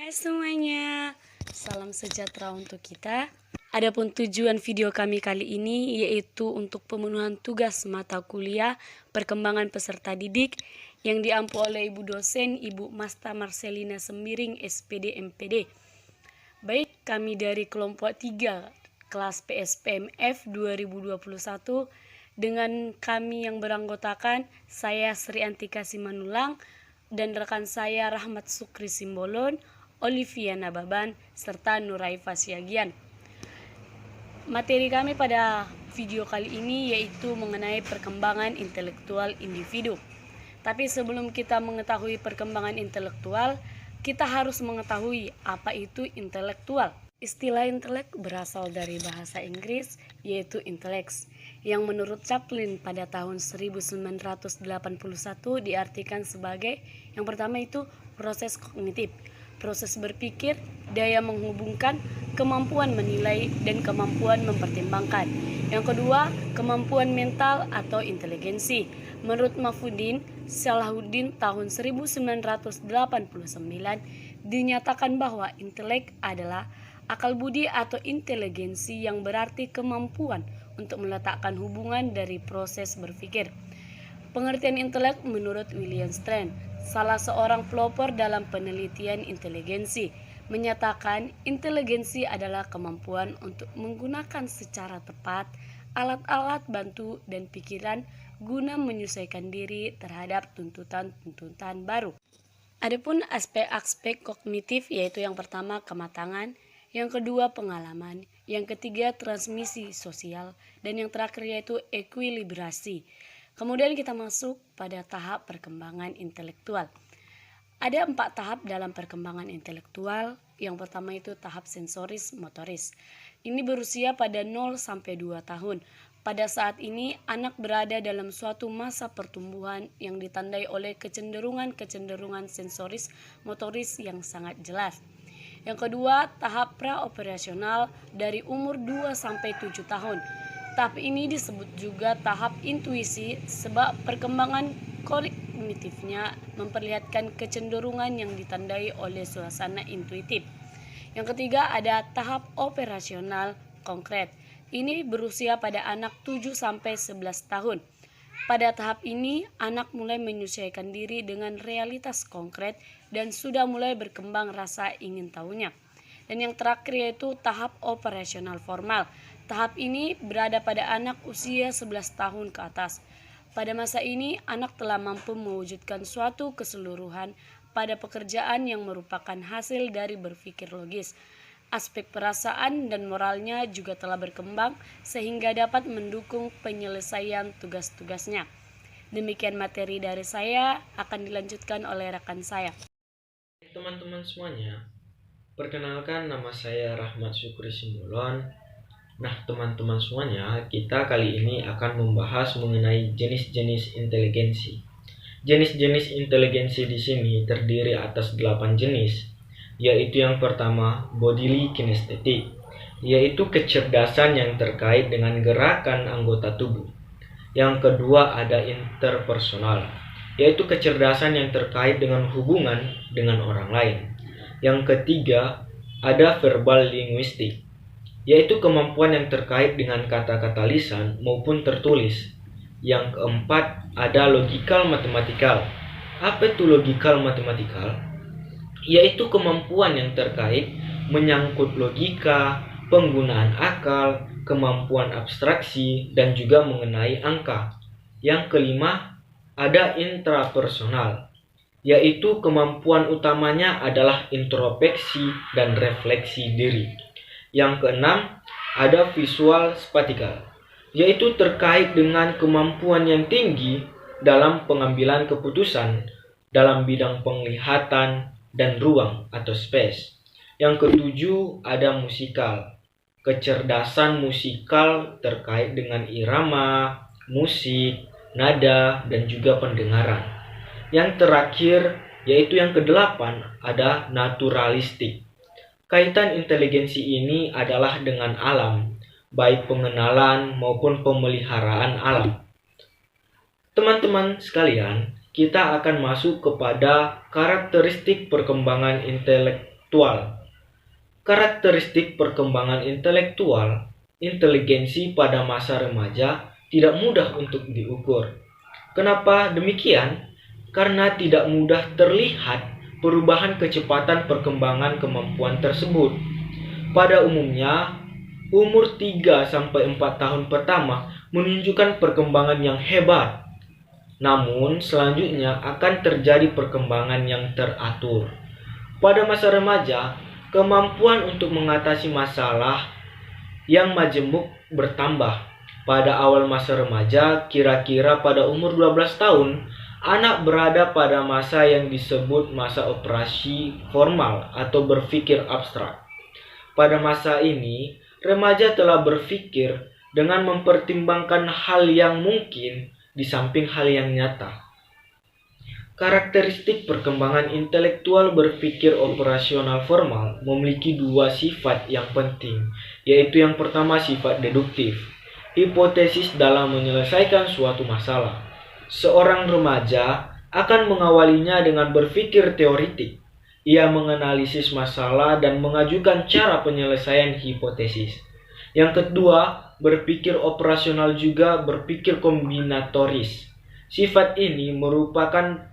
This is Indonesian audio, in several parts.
Hai semuanya, salam sejahtera untuk kita. Adapun tujuan video kami kali ini yaitu untuk pemenuhan tugas mata kuliah perkembangan peserta didik yang diampu oleh Ibu dosen Ibu Masta Marcelina Sembiring SPD MPD. Baik, kami dari kelompok 3 kelas PSPMF 2021 dengan kami yang beranggotakan saya Sri Antika Simanulang dan rekan saya Rahmat Sukri Simbolon, Olivia Nababan, serta Nuraifa Siagian. Materi kami pada video kali ini yaitu mengenai perkembangan intelektual individu. Tapi sebelum kita mengetahui perkembangan intelektual, kita harus mengetahui apa itu intelektual. Istilah intelek berasal dari bahasa Inggris yaitu intellects, yang menurut Chaplin pada tahun 1981 diartikan sebagai yang pertama itu proses kognitif, proses berpikir, daya menghubungkan, kemampuan menilai, dan kemampuan mempertimbangkan. Yang kedua, kemampuan mental atau inteligensi. Menurut Mahfudin Salahuddin tahun 1989 dinyatakan bahwa intelek adalah akal budi atau inteligensi yang berarti kemampuan untuk meletakkan hubungan dari proses berpikir. Pengertian intelek menurut William Strand, salah seorang pelopor dalam penelitian inteligensi, menyatakan inteligensi adalah kemampuan untuk menggunakan secara tepat alat-alat bantu dan pikiran guna menyesuaikan diri terhadap tuntutan-tuntutan baru. Adapun aspek-aspek kognitif yaitu yang pertama kematangan, yang kedua pengalaman, yang ketiga transmisi sosial, dan yang terakhir yaitu ekuilibrasi. Kemudian kita masuk pada tahap perkembangan intelektual. Ada 4 tahap dalam perkembangan intelektual. Yang pertama itu tahap sensoris motoris. Ini berusia pada 0 sampai 2 tahun. Pada saat ini anak berada dalam suatu masa pertumbuhan yang ditandai oleh kecenderungan sensoris motoris yang sangat jelas. Yang kedua, tahap praoperasional dari umur 2 sampai 7 tahun. Tahap ini disebut juga tahap intuisi sebab perkembangan kognitifnya memperlihatkan kecenderungan yang ditandai oleh suasana intuitif. Yang ketiga ada tahap operasional konkret. Ini berusia pada anak 7 sampai 11 tahun. Pada tahap ini anak mulai menyesuaikan diri dengan realitas konkret dan sudah mulai berkembang rasa ingin tahunya. Dan yang terakhir yaitu tahap operasional formal. Tahap ini berada pada anak usia 11 tahun ke atas. Pada masa ini, anak telah mampu mewujudkan suatu keseluruhan pada pekerjaan yang merupakan hasil dari berpikir logis. Aspek perasaan dan moralnya juga telah berkembang sehingga dapat mendukung penyelesaian tugas-tugasnya. Demikian materi dari saya, akan dilanjutkan oleh rekan saya. Teman-teman semuanya, perkenalkan nama saya Rahmat Sukri Simbolon. Nah, teman-teman semuanya, kita kali ini akan membahas mengenai jenis-jenis inteligensi. Jenis-jenis inteligensi di sini terdiri atas 8 jenis, yaitu yang pertama bodily kinesthetic, yaitu kecerdasan yang terkait dengan gerakan anggota tubuh. Yang kedua ada interpersonal, yaitu kecerdasan yang terkait dengan hubungan dengan orang lain. Yang ketiga ada verbal linguistik, yaitu kemampuan yang terkait dengan kata-kata lisan maupun tertulis. Yang keempat ada logical mathematical. Apa itu logical mathematical? Yaitu kemampuan yang terkait menyangkut logika, penggunaan akal, kemampuan abstraksi, dan juga mengenai angka. Yang kelima ada intrapersonal, yaitu kemampuan utamanya adalah introspeksi dan refleksi diri. Yang keenam ada visual spatial, yaitu terkait dengan kemampuan yang tinggi dalam pengambilan keputusan dalam bidang penglihatan dan ruang atau space. Yang ketujuh ada musikal, kecerdasan musikal terkait dengan irama, musik, nada, dan juga pendengaran. Yang terakhir yaitu yang kedelapan ada naturalistik. Kaitan inteligensi ini adalah dengan alam, baik pengenalan maupun pemeliharaan alam. Teman-teman sekalian, kita akan masuk kepada karakteristik perkembangan intelektual. Karakteristik perkembangan intelektual, inteligensi pada masa remaja tidak mudah untuk diukur. Kenapa demikian? Karena tidak mudah terlihat perubahan kecepatan perkembangan kemampuan tersebut. Pada umumnya, umur 3-4 tahun pertama menunjukkan perkembangan yang hebat. Namun, selanjutnya akan terjadi perkembangan yang teratur. Pada masa remaja, kemampuan untuk mengatasi masalah yang majemuk bertambah. Pada awal masa remaja, kira-kira pada umur 12 tahun, anak berada pada masa yang disebut masa operasi formal atau berpikir abstrak. Pada masa ini, remaja telah berpikir dengan mempertimbangkan hal yang mungkin di samping hal yang nyata. Karakteristik perkembangan intelektual berpikir operasional formal memiliki dua sifat yang penting, yaitu yang pertama sifat deduktif, hipotesis dalam menyelesaikan suatu masalah. Seorang remaja akan mengawalinya dengan berpikir teoritik. Ia menganalisis masalah dan mengajukan cara penyelesaian hipotesis. Yang kedua, berpikir operasional juga berpikir kombinatoris. Sifat ini merupakan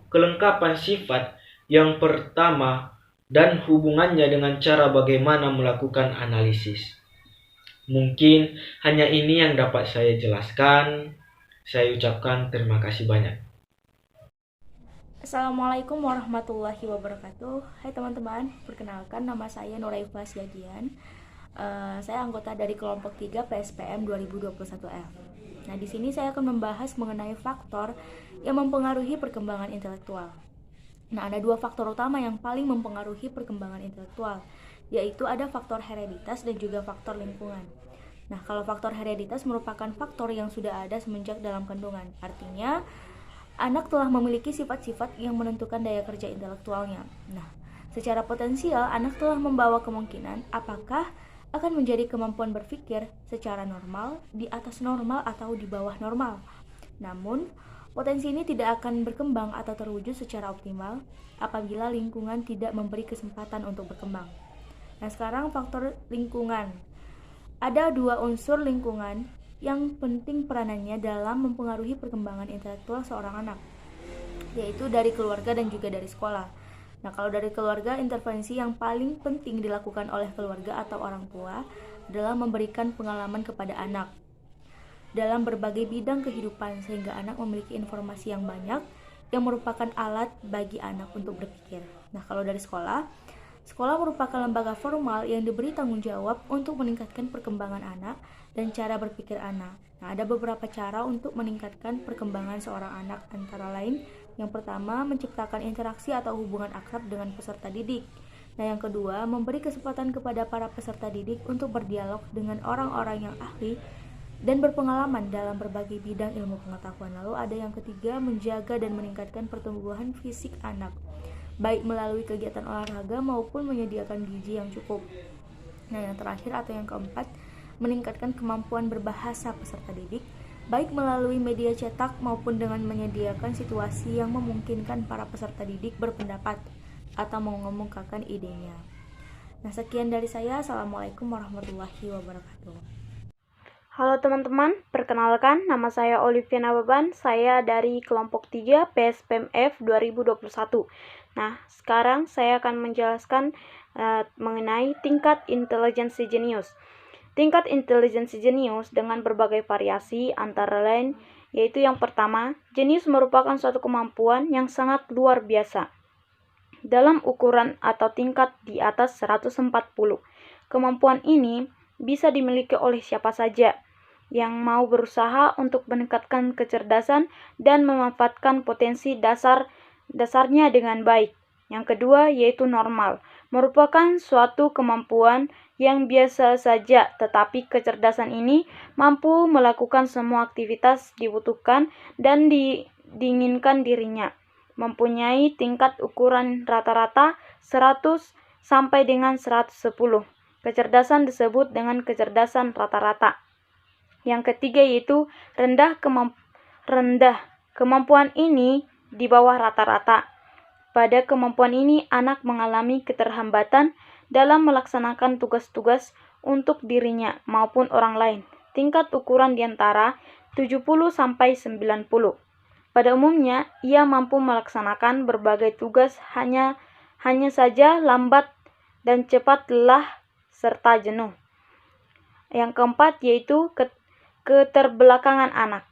kelengkapan sifat yang pertama dan hubungannya dengan cara bagaimana melakukan analisis. Mungkin hanya ini yang dapat saya jelaskan. Saya ucapkan terima kasih banyak. Assalamualaikum warahmatullahi wabarakatuh. Hai teman-teman, perkenalkan nama saya Nuraifa Siagian. Saya anggota dari kelompok 3 PSPM 2021F. Nah, di sini saya akan membahas mengenai faktor yang mempengaruhi perkembangan intelektual. Nah, ada dua faktor utama yang paling mempengaruhi perkembangan intelektual, yaitu ada faktor hereditas dan juga faktor lingkungan. Nah, kalau faktor hereditas merupakan faktor yang sudah ada semenjak dalam kandungan. Artinya, anak telah memiliki sifat-sifat yang menentukan daya kerja intelektualnya. Nah, secara potensial, anak telah membawa kemungkinan apakah akan menjadi kemampuan berpikir secara normal, di atas normal, atau di bawah normal. Namun, potensi ini tidak akan berkembang atau terwujud secara optimal apabila lingkungan tidak memberi kesempatan untuk berkembang. Nah, sekarang faktor lingkungan. Ada dua unsur lingkungan yang penting peranannya dalam mempengaruhi perkembangan intelektual seorang anak, yaitu dari keluarga dan juga dari sekolah. Nah, kalau dari keluarga, intervensi yang paling penting dilakukan oleh keluarga atau orang tua adalah memberikan pengalaman kepada anak dalam berbagai bidang kehidupan sehingga anak memiliki informasi yang banyak yang merupakan alat bagi anak untuk berpikir. Nah, kalau dari sekolah merupakan lembaga formal yang diberi tanggung jawab untuk meningkatkan perkembangan anak dan cara berpikir anak. Nah, ada beberapa cara untuk meningkatkan perkembangan seorang anak, antara lain yang pertama, menciptakan interaksi atau hubungan akrab dengan peserta didik. Nah, yang kedua, memberi kesempatan kepada para peserta didik untuk berdialog dengan orang-orang yang ahli dan berpengalaman dalam berbagai bidang ilmu pengetahuan. Lalu ada yang ketiga, menjaga dan meningkatkan pertumbuhan fisik anak, baik melalui kegiatan olahraga maupun menyediakan gizi yang cukup. Nah, yang terakhir atau yang keempat, meningkatkan kemampuan berbahasa peserta didik, baik melalui media cetak maupun dengan menyediakan situasi yang memungkinkan para peserta didik berpendapat atau mengemukakan idenya. Nah, sekian dari saya. Assalamualaikum warahmatullahi wabarakatuh. Halo teman-teman, perkenalkan nama saya Olivia Nababan, saya dari kelompok 3 PSPMF 2021. Nah, sekarang saya akan menjelaskan mengenai tingkat intelijensi jenius. Tingkat intelijensi jenius dengan berbagai variasi, antara lain yaitu yang pertama, jenius merupakan suatu kemampuan yang sangat luar biasa dalam ukuran atau tingkat di atas 140. Kemampuan ini bisa dimiliki oleh siapa saja yang mau berusaha untuk meningkatkan kecerdasan dan memanfaatkan potensi dasarnya dengan baik. Yang kedua yaitu normal, merupakan suatu kemampuan yang biasa saja, tetapi kecerdasan ini mampu melakukan semua aktivitas dibutuhkan dan diinginkan dirinya. Mempunyai tingkat ukuran rata-rata 100 sampai dengan 110. Kecerdasan disebut dengan kecerdasan rata-rata. Yang ketiga yaitu rendah. Kemampuan ini di bawah rata-rata. Pada kemampuan ini, anak mengalami keterhambatan dalam melaksanakan tugas-tugas untuk dirinya maupun orang lain. Tingkat ukuran di antara 70 sampai 90. Pada umumnya, ia mampu melaksanakan berbagai tugas hanya saja lambat dan cepat lelah serta jenuh. Yang keempat yaitu keterbelakangan anak,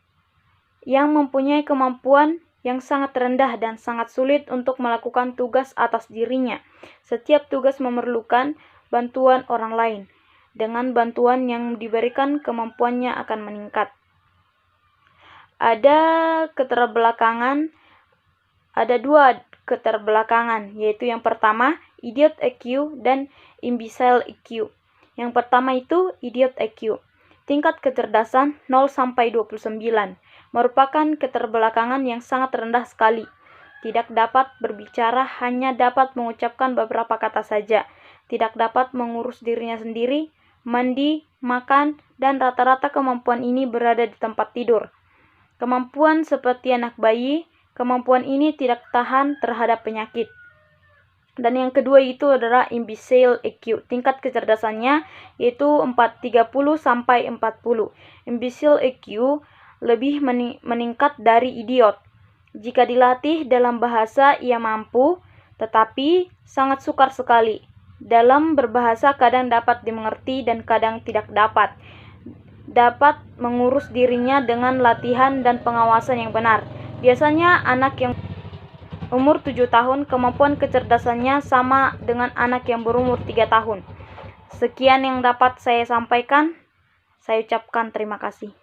yang mempunyai kemampuan yang sangat rendah dan sangat sulit untuk melakukan tugas atas dirinya. Setiap tugas memerlukan bantuan orang lain. Dengan bantuan yang diberikan, kemampuannya akan meningkat. Ada dua keterbelakangan, yaitu yang pertama, idiot EQ dan imbecile EQ. Yang pertama itu idiot EQ. Tingkat kecerdasan 0 sampai 29. Merupakan keterbelakangan yang sangat rendah sekali. Tidak dapat berbicara, hanya dapat mengucapkan beberapa kata saja. Tidak dapat mengurus dirinya sendiri, mandi, makan, dan rata-rata kemampuan ini berada di tempat tidur. Kemampuan seperti anak bayi, kemampuan ini tidak tahan terhadap penyakit. Dan yang kedua itu adalah imbecile EQ. Tingkat kecerdasannya yaitu 30 sampai 40. Imbecile EQ lebih meningkat dari idiot. Jika dilatih dalam bahasa, ia mampu, tetapi sangat sukar sekali. Dalam berbahasa kadang dapat dimengerti dan kadang tidak dapat. Dapat mengurus dirinya dengan latihan dan pengawasan yang benar. Biasanya anak yang umur 7 tahun, kemampuan kecerdasannya sama dengan anak yang berumur 3 tahun. Sekian yang dapat saya sampaikan. Saya ucapkan terima kasih.